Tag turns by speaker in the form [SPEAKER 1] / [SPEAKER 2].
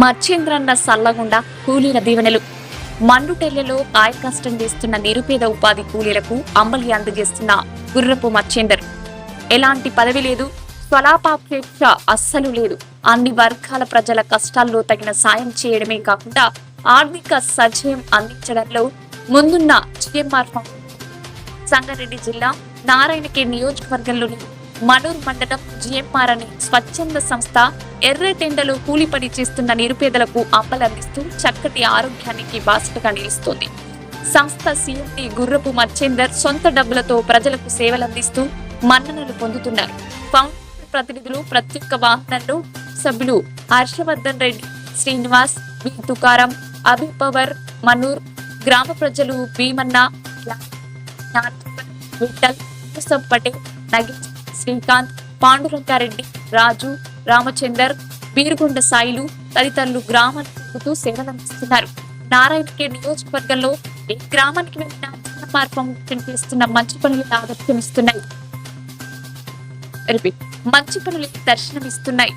[SPEAKER 1] మచ్చేంద్రన్న సల్లగుండ కూలీల దీవెనలు. మండుటెల్లలో కాయకష్టం చేస్తున్న నిరుపేద ఉపాధి కూలీలకు అంబలి అందజేస్తున్న గుర్రపు మచ్చేందర్. ఎలాంటి పదవి లేదు, స్వలాపాపేక్ష అస్సలు లేదు. అన్ని వర్గాల ప్రజల కష్టాల్లో తగిన సాయం చేయడమే కాకుండా ఆర్థిక సహాయం అందించడంలో ముందున్న జిఎంఆర్ సంగారెడ్డి జిల్లా నారాయణఖేడ్ నియోజకవర్గంలోని మనూర్ మండలం జిఎంఆర్ అనే స్వచ్ఛంద సంస్థ ఎర్రటెండలో కూలి పని చేస్తున్న నిరుపేదలకు అంబలందిస్తూ చక్కటి ఆరోగ్యానికి బాసటగా నిలుస్తోంది. సంస్థ సీఎండీ గుర్రపు మచ్చేందర్ సొంత డబ్బులతో ప్రజలకు సేవలందిస్తూ మన్ననలు పొందుతున్నారు. ఫౌండేషన్ ప్రతినిధులు ప్రతి ఒక్క వాహనంలో సభ్యులు హర్షవర్ధన్ రెడ్డి, శ్రీనివాస్, బి తుకారం, అభిపవర్, మనూర్ గ్రామ ప్రజలు భీమన్న, విఠల్, యూసఫ్ పటేల్, నగేష్, శ్రీకాంత్, పాండురంగారెడ్డి, రాజు, రామచందర్, బీరుగుండ సాయిలు తదితరులు గ్రామానికి తిరుగుతూ సేవలందిస్తున్నారు. నారాయణఖేడ్ నియోజకవర్గంలో ఏ గ్రామానికి వెళ్ళినా ఫౌండేషన్ చేస్తున్న మంచి పనులు ఆదర్శమిస్తున్నాయి. మంచి పనులు దర్శనమిస్తున్నాయి.